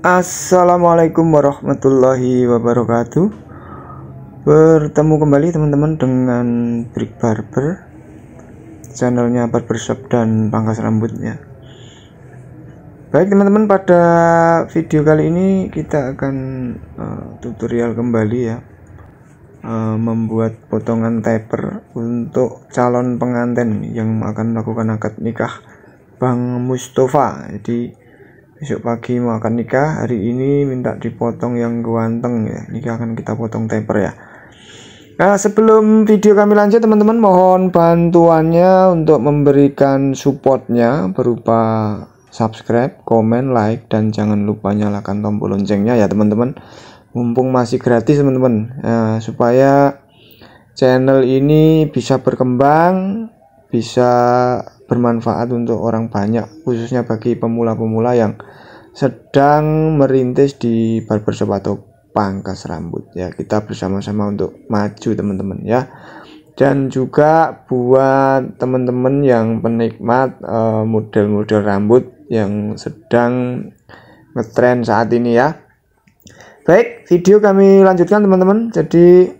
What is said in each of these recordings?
Assalamualaikum warahmatullahi wabarakatuh. Bertemu kembali teman-teman dengan Brick Barber, channelnya barbershop dan pangkas rambutnya. Baik teman-teman, pada video kali ini kita akan tutorial kembali ya, membuat potongan taper untuk calon pengantin yang akan melakukan akad nikah Bang Mustafa. Jadi besok pagi mau akan nikah, hari ini minta dipotong yang ganteng ya. Ini akan kita potong taper ya. Nah, sebelum video kami lanjut teman-teman, mohon bantuannya untuk memberikan supportnya berupa subscribe, komen, like, dan jangan lupa nyalakan tombol loncengnya ya teman-teman. Mumpung masih gratis teman-teman, supaya channel ini bisa berkembang, bisa bermanfaat untuk orang banyak, khususnya bagi pemula-pemula yang sedang merintis di barbershop atau pangkas rambut ya. Kita bersama-sama untuk maju teman-teman ya. Dan juga buat teman-teman yang penikmat model-model rambut yang sedang ngetren saat ini ya. Baik, video kami lanjutkan teman-teman. Jadi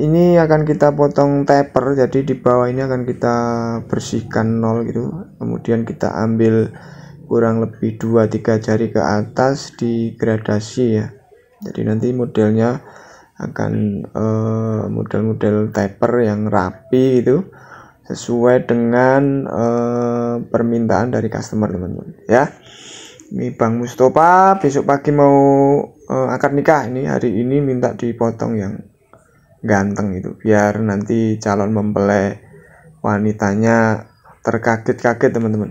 ini akan kita potong taper, jadi di bawah ini akan kita bersihkan nol gitu, kemudian kita ambil kurang lebih 2-3 jari ke atas digradasi ya. Jadi nanti modelnya akan model-model taper yang rapi itu, sesuai dengan permintaan dari customer teman-teman ya. Ini Bang Mustafa besok pagi mau akad nikah, ini hari ini minta dipotong yang ganteng itu, biar nanti calon mempelai wanitanya terkaget-kaget teman-teman.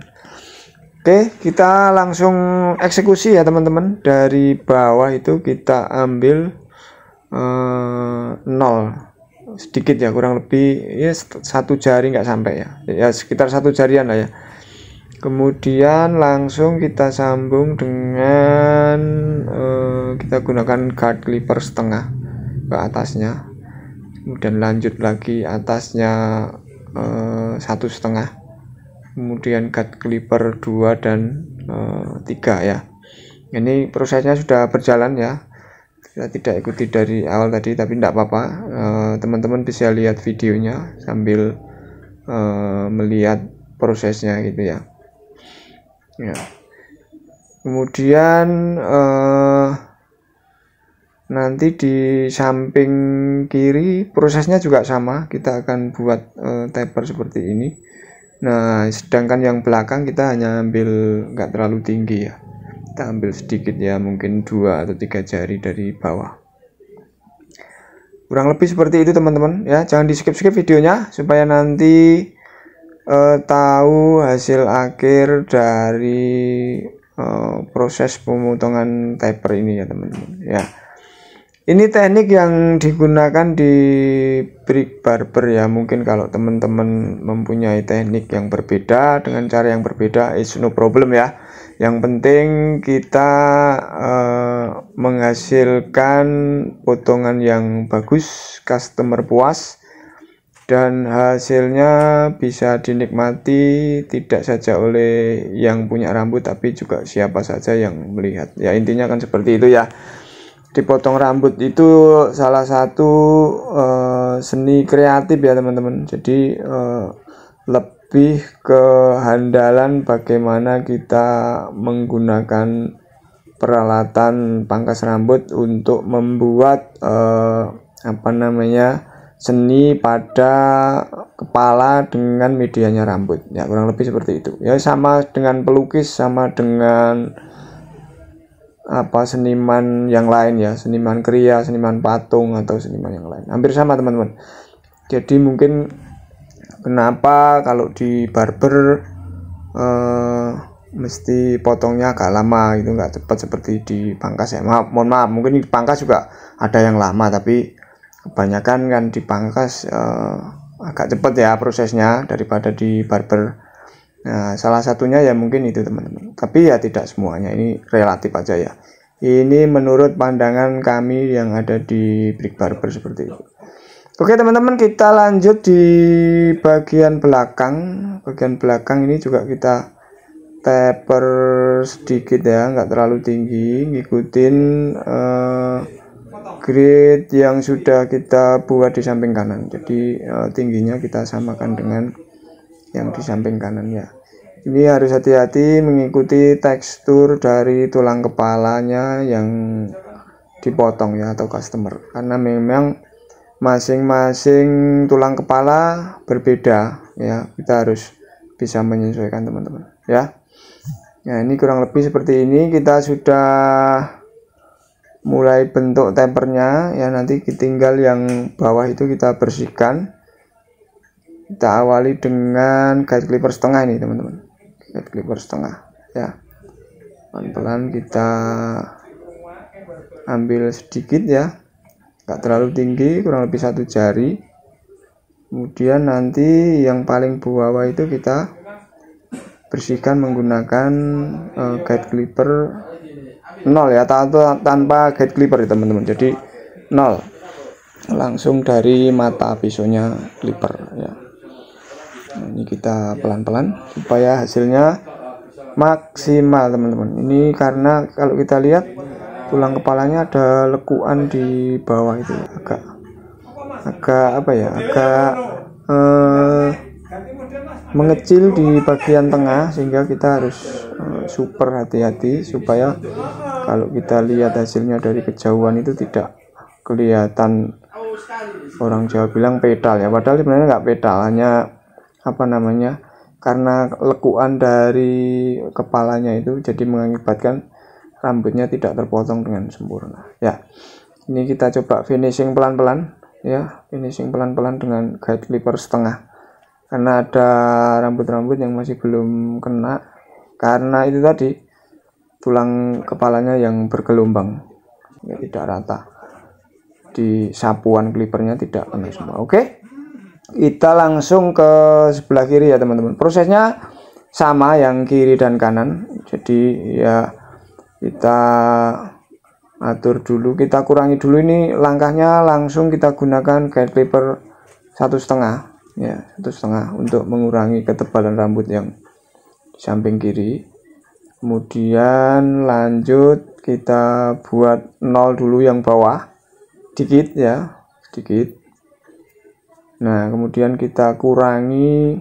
Oke, kita langsung eksekusi ya teman-teman. Dari bawah itu kita ambil nol sedikit ya, kurang lebih ya 1 jari nggak sampai ya sekitar 1 jarian lah ya. Kemudian langsung kita sambung dengan kita gunakan guard clipper setengah ke atasnya, kemudian lanjut lagi atasnya 1,5, kemudian guard clipper 2 dan 3 ya. Ini prosesnya sudah berjalan ya, kita tidak ikuti dari awal tadi, tapi tidak apa-apa, teman-teman bisa lihat videonya sambil melihat prosesnya gitu ya. Kemudian nanti di samping kiri prosesnya juga sama, kita akan buat taper seperti ini. Nah, sedangkan yang belakang kita hanya ambil nggak terlalu tinggi ya, kita ambil sedikit ya, mungkin 2 atau 3 jari dari bawah. Kurang lebih seperti itu teman-teman ya. Jangan di skip-skip videonya supaya nanti tahu hasil akhir dari proses pemotongan taper ini ya teman-teman ya. Ini teknik yang digunakan di Brick Barber ya. Mungkin kalau teman-teman mempunyai teknik yang berbeda dengan cara yang berbeda, it's no problem ya. Yang penting kita menghasilkan potongan yang bagus, customer puas, dan hasilnya bisa dinikmati tidak saja oleh yang punya rambut, tapi juga siapa saja yang melihat ya. Intinya kan seperti itu ya. Dipotong rambut itu salah satu seni kreatif ya teman-teman. Jadi lebih ke handalan bagaimana kita menggunakan peralatan pangkas rambut untuk membuat seni pada kepala dengan medianya rambut ya, kurang lebih seperti itu ya. Sama dengan pelukis, sama dengan seniman yang lain ya, seniman kriya, seniman patung, atau seniman yang lain, hampir sama teman-teman. Jadi mungkin kenapa kalau di barber mesti potongnya agak lama gitu, nggak cepat seperti di pangkas ya. Mohon maaf, mungkin di pangkas juga ada yang lama, tapi kebanyakan kan di pangkas agak cepat ya prosesnya daripada di barber. Nah, salah satunya ya mungkin itu teman-teman, tapi ya tidak semuanya, ini relatif aja ya. Ini menurut pandangan kami yang ada di Brick Barber seperti itu. Oke teman-teman, kita lanjut di bagian belakang. Bagian belakang ini juga kita taper sedikit ya, nggak terlalu tinggi, ngikutin grid yang sudah kita buat di samping kanan. Jadi tingginya kita samakan dengan yang di samping kanan ya. Ini harus hati-hati mengikuti tekstur dari tulang kepalanya yang dipotong ya, atau customer, karena memang masing-masing tulang kepala berbeda ya. Kita harus bisa menyesuaikan teman-teman ya. Nah, ini kurang lebih seperti ini. Kita sudah mulai bentuk tapernya ya. Nanti tinggal yang bawah itu kita bersihkan. Kita awali dengan guide clipper setengah ini teman-teman, guide clipper setengah ya. Pelan-pelan kita ambil sedikit ya, nggak terlalu tinggi, kurang lebih 1 jari. Kemudian nanti yang paling bawah itu kita bersihkan menggunakan guide clipper 0 ya, tanpa guide clipper ya teman-teman. Jadi 0, langsung dari mata pisaunya clipper ya. Nah, ini kita pelan-pelan supaya hasilnya maksimal teman-teman. Ini karena kalau kita lihat tulang kepalanya ada lekuan di bawah itu, agak apa ya, agak mengecil di bagian tengah, sehingga kita harus super hati-hati supaya kalau kita lihat hasilnya dari kejauhan itu tidak kelihatan, orang Jawa bilang pedal ya, padahal sebenarnya nggak pedal, hanya apa namanya, karena lekuan dari kepalanya itu jadi mengakibatkan rambutnya tidak terpotong dengan sempurna ya. Ini kita coba finishing pelan-pelan ya, finishing pelan-pelan dengan guide clipper setengah, karena ada rambut-rambut yang masih belum kena, karena itu tadi tulang kepalanya yang bergelombang ya, tidak rata, di sapuan clippernya tidak kena semua. Oke, kita langsung ke sebelah kiri ya teman-teman. Prosesnya sama yang kiri dan kanan, jadi ya kita atur dulu, kita kurangi dulu ini langkahnya, langsung kita gunakan guide clipper 1,5 ya, 1,5 untuk mengurangi ketebalan rambut yang di samping kiri. Kemudian lanjut kita buat 0 dulu yang bawah dikit ya, sedikit. Nah, kemudian kita kurangi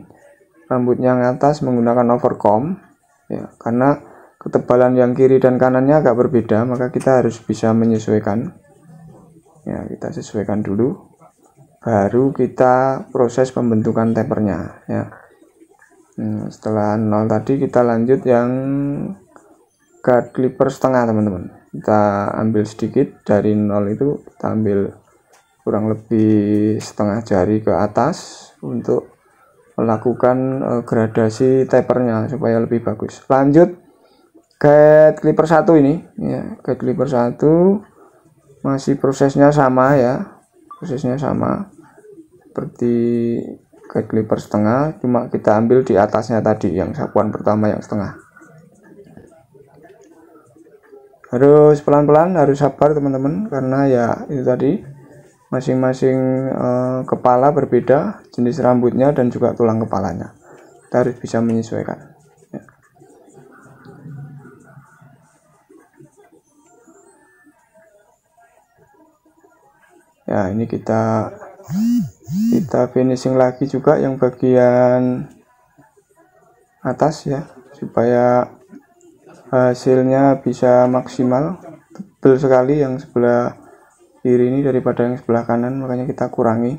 rambut yang atas menggunakan overcomb ya, karena ketebalan yang kiri dan kanannya agak berbeda, maka kita harus bisa menyesuaikan ya. Kita sesuaikan dulu, baru kita proses pembentukan tapernya ya. Setelah 0 tadi kita lanjut yang guide clipper setengah teman-teman. Kita ambil sedikit dari 0 itu, kita ambil kurang lebih setengah jari ke atas untuk melakukan gradasi tapernya supaya lebih bagus. Lanjut guide clipper 1 ini ya, guide clipper 1 masih prosesnya sama ya, prosesnya sama seperti guide clipper setengah, cuma kita ambil di atasnya tadi, yang sapuan pertama yang setengah. Harus pelan-pelan, harus sabar teman-teman, karena ya itu tadi masing-masing kepala berbeda, jenis rambutnya dan juga tulang kepalanya. Kita harus bisa menyesuaikan ya. Ya, ini kita finishing lagi juga yang bagian atas ya, supaya hasilnya bisa maksimal. Tebal sekali yang sebelah kiri ini daripada yang sebelah kanan, makanya kita kurangi.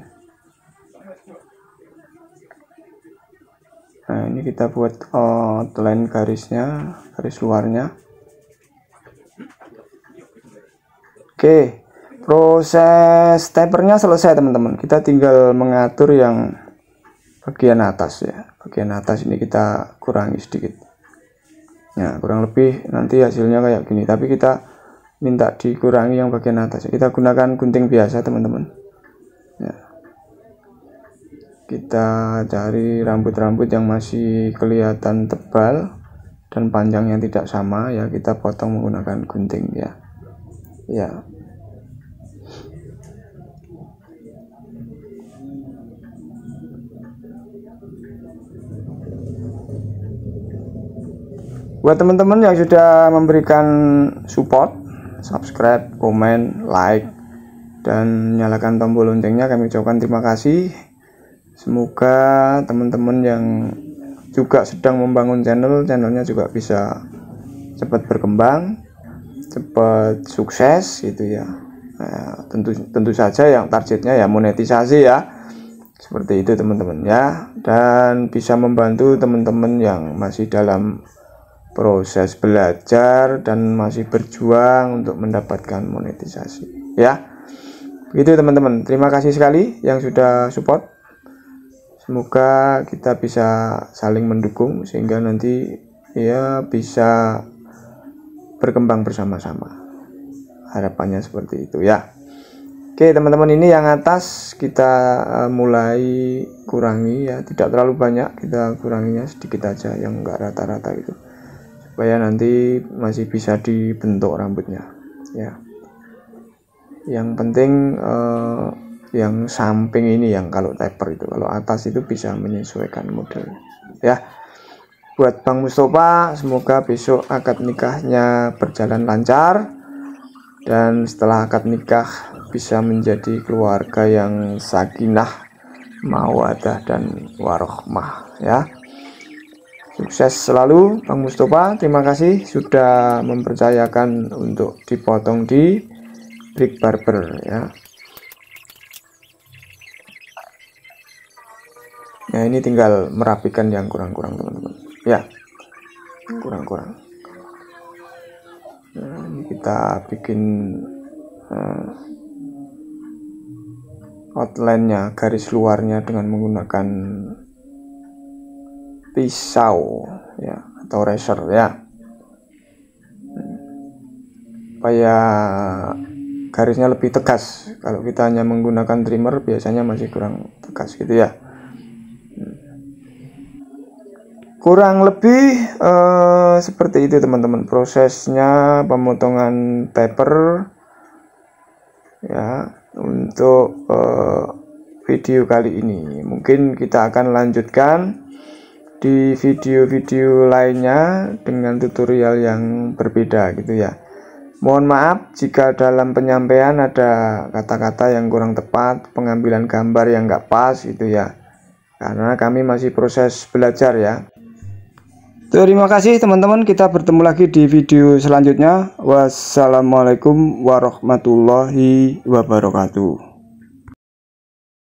Nah, ini kita buat outline garisnya, garis luarnya. Oke, proses tapernya selesai teman-teman. Kita tinggal mengatur yang bagian atas ya, bagian atas ini kita kurangi sedikit ya, kurang lebih nanti hasilnya kayak gini, tapi kita minta dikurangi yang bagian atas. Kita gunakan gunting biasa teman-teman ya. Kita cari rambut-rambut yang masih kelihatan tebal dan panjang yang tidak sama ya, kita potong menggunakan gunting ya. Ya, Buat teman-teman yang sudah memberikan support, subscribe, komen, like, dan nyalakan tombol loncengnya, kami ucapkan terima kasih. Semoga teman-teman yang juga sedang membangun channelnya juga bisa cepat berkembang, cepat sukses gitu ya. Nah, tentu saja yang targetnya ya monetisasi ya, seperti itu teman-teman ya, dan bisa membantu teman-teman yang masih dalam proses belajar dan masih berjuang untuk mendapatkan monetisasi ya. Begitu teman-teman, terima kasih sekali yang sudah support. Semoga kita bisa saling mendukung sehingga nanti ya bisa berkembang bersama-sama. Harapannya seperti itu ya. Oke teman-teman, ini yang atas kita mulai kurangi ya, tidak terlalu banyak, kita kuranginya sedikit aja, yang enggak rata-rata gitu, supaya nanti masih bisa dibentuk rambutnya ya. Yang penting yang samping ini, yang kalau taper itu, kalau atas itu bisa menyesuaikan model ya. Buat Bang Mustafa, semoga besok akad nikahnya berjalan lancar, dan setelah akad nikah bisa menjadi keluarga yang sakinah, mawaddah, dan warohmah ya. Sukses selalu Bang Mustafa. Terima kasih sudah mempercayakan untuk dipotong di Brick Barber ya. Nah ini tinggal merapikan yang kurang-kurang teman-teman ya, kurang-kurang. Nah, ini kita bikin outline-nya, garis luarnya dengan menggunakan pisau ya, atau razor ya, supaya garisnya lebih tegas. Kalau kita hanya menggunakan trimmer biasanya masih kurang tegas gitu ya. Kurang lebih seperti itu teman-teman prosesnya pemotongan taper ya untuk video kali ini. Mungkin kita akan lanjutkan di video-video lainnya dengan tutorial yang berbeda gitu ya. Mohon maaf jika dalam penyampaian ada kata-kata yang kurang tepat, pengambilan gambar yang nggak pas gitu ya, karena kami masih proses belajar ya. Terima kasih teman-teman, kita bertemu lagi di video selanjutnya. Wassalamualaikum warahmatullahi wabarakatuh.